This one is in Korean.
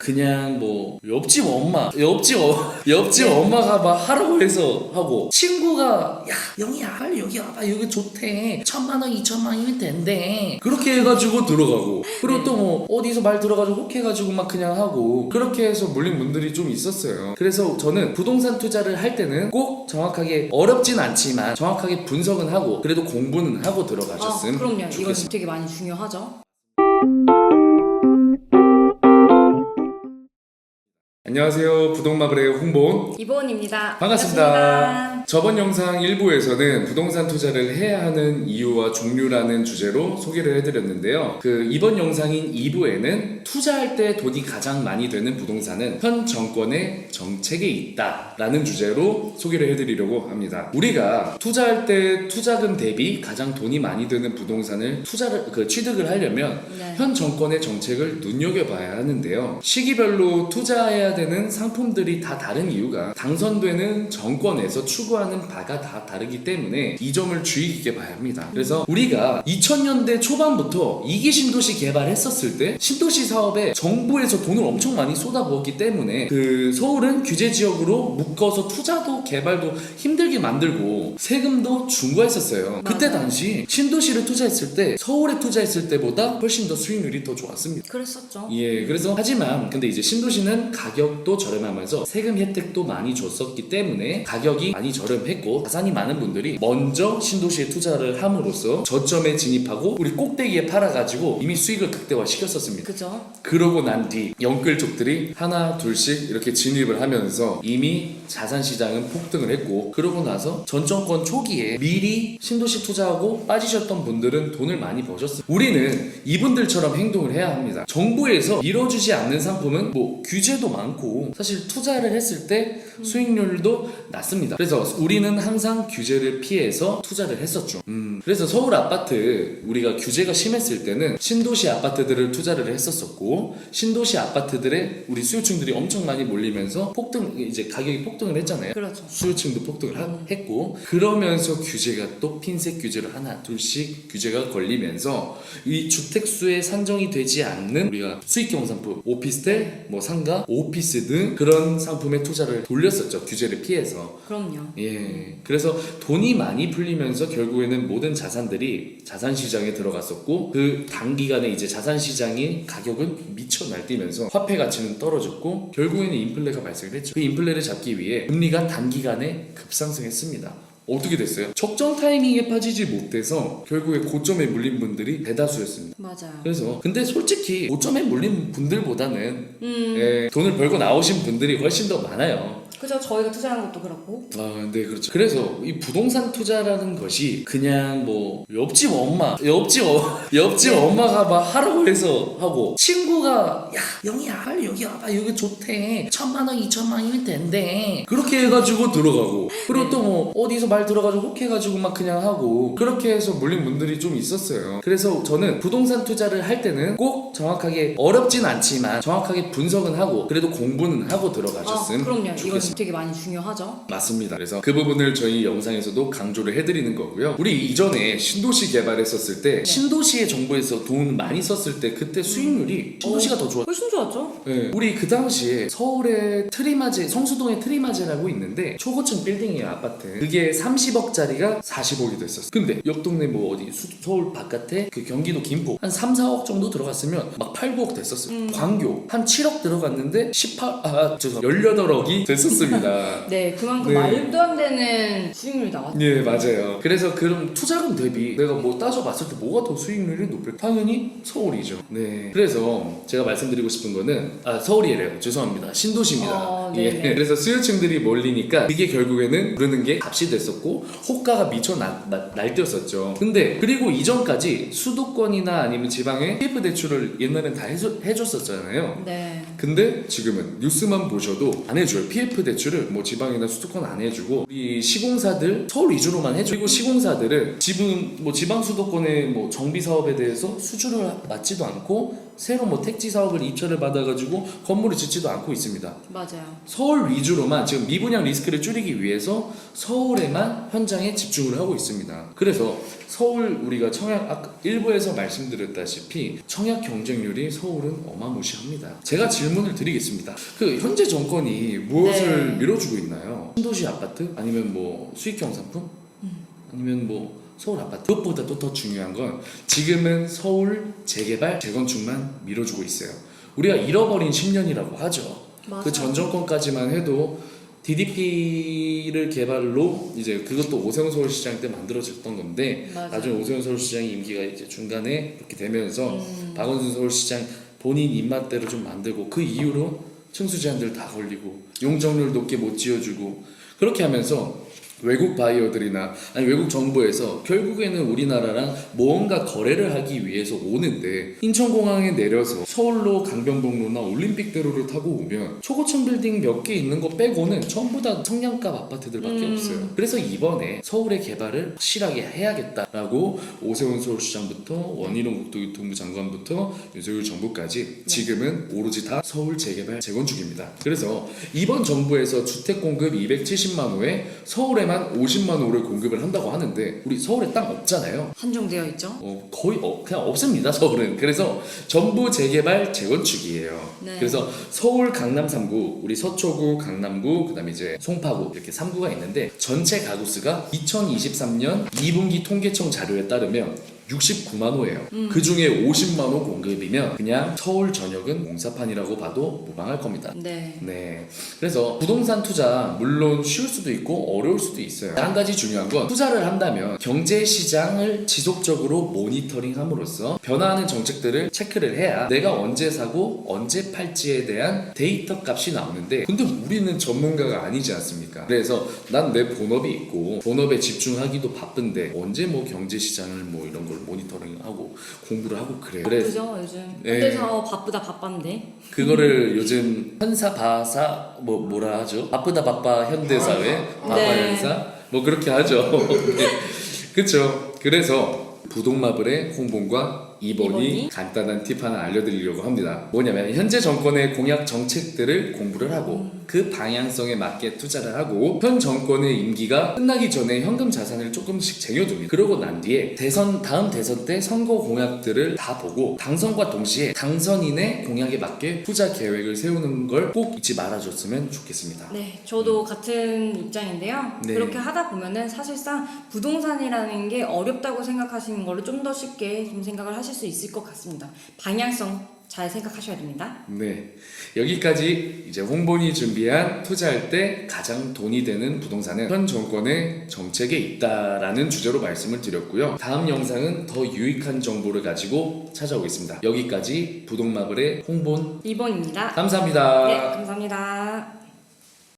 그냥 뭐 옆집 엄마가 막 하라고 해서 하고, 친구가 야 영희야 빨리 여기 와봐 여기 좋대 1,000만원 2,000만원이면 된대 그렇게 해가지고 들어가고, 그리고 또 뭐 어디서 말 들어가지고 혹해가지고 막 그냥 하고, 그렇게 해서 물린 분들이 좀 있었어요. 그래서 저는 부동산 투자를 할 때는 꼭 정확하게, 어렵진 않지만 정확하게 분석은 하고 그래도 공부는 하고 들어가셨으면 그럼요. 좋겠습니다. 이건 되게 많이 중요하죠. 안녕하세요, 부동마블의 홍보원 이보은입니다. 반갑습니다. 저번 영상 1부에서는 부동산 투자를 해야 하는 이유와 종류라는 주제로 소개를 해드렸는데요. 이번 영상인 2부에는 투자할 때 돈이 가장 많이 되는 부동산은 현 정권의 정책에 있다 라는 주제로 소개를 해드리려고 합니다. 우리가 투자할 때 투자금 대비 가장 돈이 많이 드는 부동산을 취득을 하려면 현 정권의 정책을 눈여겨봐야 하는데요. 시기별로 투자해야 되는 상품들이 다 다른 이유가 당선되는 정권에서 추구하는 바가 다 다르기 때문에 이 점을 주의 깊게 봐야 합니다. 그래서 우리가 2000년대 초반부터 2기 신도시 개발했었을 때 신도시 사업에 정부에서 돈을 엄청 많이 쏟아부었기 때문에 서울은 규제 지역으로 묶어서 투자도 개발도 힘들게 만들고 세금도 중과했었어요. 그때 당시 신도시를 투자했을 때 서울에 투자했을 때보다 훨씬 더 수익률이 더 좋았습니다. 그랬었죠. 예, 그래서 하지만 근데 이제 신도시는 가격도 저렴하면서 세금 혜택도 많이 줬었기 때문에 가격이 많이 저렴했고, 자산이 많은 분들이 먼저 신도시에 투자를 함으로써 저점에 진입하고 우리 꼭대기에 팔아가지고 이미 수익을 극대화 시켰었습니다. 그죠? 그러고 난 뒤 영끌족들이 하나 둘씩 이렇게 진입을 하면서 이미 자산시장은 폭등을 했고, 그러고 나서 전 정권 초기에 미리 신도시 투자하고 빠지셨던 분들은 돈을 많이 버셨어요. 우리는 이분들처럼 행동을 해야 합니다. 정부에서 밀어주지 않는 상품은 뭐 규제도 많고 사실 투자를 했을 때 수익률도 낮습니다. 그래서 우리는 항상 규제를 피해서 투자를 했었죠. 그래서 서울 아파트 우리가 규제가 심했을 때는 신도시 아파트들을 투자를 했었었고, 신도시 아파트들의 우리 수요층들이 엄청 많이 몰리면서 이제 가격이 폭등을 했잖아요. 그렇죠. 수요층도 폭등을 했고, 그러면서 규제가 또 핀셋 규제로 하나 둘씩 규제가 걸리면서 이 주택수에 산정이 되지 않는 우리가 수익형 상품, 오피스텔, 뭐 상가, 오피스 등 그런 상품에 투자를 돌렸었죠. 규제를 피해서. 그럼요. 예. 그래서 돈이 많이 풀리면서 결국에는 모든 자산들이 자산시장에 들어갔었고, 그 단기간에 이제 자산시장의 가격은 미쳐 날뛰면서 화폐 가치는 떨어졌고, 결국에는 인플레가 발생을 했죠. 그 인플레를 잡기 위해 금리가 단기간에 급상승했습니다. 어떻게 됐어요? 적정 타이밍에 빠지지 못해서 결국에 고점에 물린 분들이 대다수였습니다. 맞아요. 그래서 근데 솔직히 고점에 물린 분들보다는 돈을 벌고 나오신 분들이 훨씬 더 많아요. 그죠? 저희가 투자한 것도 그렇고. 네, 그렇죠. 그래서 이 부동산 투자라는 것이 그냥 뭐 옆집 엄마가 막 하라고 해서 하고, 친구가 야 영희야 빨리 여기 와봐 여기 좋대 1,000만원 2,000만원이면 된대 그렇게 해가지고 들어가고, 그리고 또 뭐 어디서 말 들어가지고 혹해가지고 막 그냥 하고, 그렇게 해서 물린 분들이 좀 있었어요. 그래서 저는 부동산 투자를 할 때는 꼭 정확하게, 어렵진 않지만 정확하게 분석은 하고 그래도 공부는 하고 들어가셨으면 그럼요. 이건 좋겠습니다. 되게 많이 중요하죠. 맞습니다. 그래서 그 부분을 저희 영상에서도 강조를 해드리는 거고요. 우리 이전에 신도시 개발했었을 때 신도시에 정부에서 돈 많이 썼을 때 그때 수익률이 신도시가 더 좋았어요. 훨씬 좋았죠. 네. 우리 그 당시에 서울의 트리마제, 성수동의 트리마제라고 있는데 초고층 빌딩이에요, 아파트. 그게 30억짜리가 40억이 됐었어. 근데 옆 동네 뭐 어디 서울 바깥에 그 경기도 김포 한 3, 4억 정도 들어갔으면 막 8, 9억 됐었어요. 광교 한 7억 들어갔는데 18억이 됐었습니다. 네, 그만큼 말도 안 되는 수익률이 나왔죠. 네, 맞아요. 그래서 그럼 투자금 대비 내가 뭐 따져봤을 때 뭐가 더 수익률이 높을까? 당연히 서울이죠. 네. 그래서 제가 말씀드리고 싶은 거는 서울이래요. 죄송합니다. 신도시입니다. 예. 그래서 수요층들이 몰리니까 그게 결국에는 오르는 게 값이 됐었고 호가가 미쳐 날뛰었었죠. 근데 그리고 이전까지 수도권이나 아니면 지방에 PF 대출을 옛날엔 다 해줬었잖아요. 네. 근데 지금은 뉴스만 보셔도 안 해줘요. PF 대출을 뭐 지방이나 수도권 안 해주고 우리 시공사들 서울 위주로만 해줘. 그리고 시공사들은 지방 수도권의 뭐 정비 사업에 대해서 수주를 맞지도 않고 새로 뭐 택지 사업을 입찰을 받아가지고 건물을 짓지도 않고 있습니다. 맞아요. 서울 위주로만 지금 미분양 리스크를 줄이기 위해서 서울에만 현장에 집중을 하고 있습니다. 그래서 서울 우리가 청약 아까 일부에서 말씀드렸다시피 청약 경쟁률이 서울은 어마무시합니다. 제가 질문을 드리겠습니다. 그 현재 정권이 무엇을 네. 밀어주고 있나요? 신도시 아파트? 아니면 뭐 수익형 상품? 아니면 뭐 서울 아파트? 그것보다 또 더 중요한 건 지금은 서울 재개발, 재건축만 밀어주고 있어요. 우리가 잃어버린 10년이라고 하죠. 맞아요. 그 전 정권까지만 해도 DDP를 개발로 이제 그것도 오세훈 서울시장 때 만들어졌던 건데 맞아요. 나중에 오세훈 서울시장 임기가 이제 중간에 그렇게 되면서 박원순 서울시장 본인 입맛대로 좀 만들고 그 이후로 층수 제한들 다 걸리고 용적률 높게 못 지어주고 그렇게 하면서 외국 바이어들이나 아니 외국 정부에서 결국에는 우리나라랑 뭔가 거래를 하기 위해서 오는데 인천공항에 내려서 서울로 강변북로나 올림픽대로를 타고 오면 초고층 빌딩 몇 개 있는 거 빼고는 전부 다 성냥갑 아파트들밖에 없어요. 그래서 이번에 서울의 개발을 확실하게 해야겠다라고 오세훈 서울시장부터 원희룡 국토교통부 장관부터 윤석열 정부까지 지금은 오로지 다 서울 재개발 재건축입니다. 그래서 이번 정부에서 주택 공급 270만 호에 서울에만 50만 호를 공급을 한다고 하는데 우리 서울에 땅 없잖아요. 한정되어 있죠. 거의 그냥 없습니다. 서울은. 그래서 전부 재개발 재건축이에요. 네. 그래서 서울 강남 3구, 우리 서초구, 강남구, 그다음에 이제 송파구 이렇게 3구가 있는데 전체 가구 수가 2023년 2분기 통계청 자료에 따르면 69만 호예요. 그 중에 50만 호 공급이면 그냥 서울 전역은 공사판이라고 봐도 무방할 겁니다. 네. 네. 그래서 부동산 투자 물론 쉬울 수도 있고 어려울 수도 있어요. 한 가지 중요한 건 투자를 한다면 경제 시장을 지속적으로 모니터링함으로써 변화하는 정책들을 체크를 해야 내가 언제 사고 언제 팔지에 대한 데이터 값이 나오는데 근데 우리는 전문가가 아니지 않습니까? 그래서 난 내 본업이 있고 본업에 집중하기도 바쁜데 언제 뭐 경제 시장을 뭐 이런 걸 모니터링하고 공부를 하고 그래요. 그래서 그죠 요즘 네. 현대사업 바쁘다 바빴는데. 그거를 요즘 현사바사 뭐라 하죠? 바쁘다 바빠 현대사회 바빠 네. 현사 뭐 그렇게 하죠. 네. 그렇죠. 그래서 부동마블의 홍보과 2번이 간단한 팁 하나 알려드리려고 합니다. 뭐냐면 현재 정권의 공약 정책들을 공부를 하고 그 방향성에 맞게 투자를 하고 현 정권의 임기가 끝나기 전에 현금 자산을 조금씩 쟁여둡니다. 그러고 난 뒤에 다음 대선 때 선거 공약들을 다 보고 당선과 동시에 당선인의 공약에 맞게 투자 계획을 세우는 걸 꼭 잊지 말아줬으면 좋겠습니다. 네, 저도 같은 입장인데요. 네. 그렇게 하다 보면은 사실상 부동산이라는 게 어렵다고 생각하시는 거를 좀 더 쉽게 좀 생각을 하실 수 있을 것 같습니다. 방향성 잘 생각하셔야 됩니다. 네, 여기까지 이제 홍본이 준비한 투자할 때 가장 돈이 되는 부동산은 현 정권의 정책에 있다라는 주제로 말씀을 드렸고요. 다음 영상은 더 유익한 정보를 가지고 찾아오겠습니다. 여기까지 부동마블의 홍본 2번입니다. 감사합니다. 네, 감사합니다.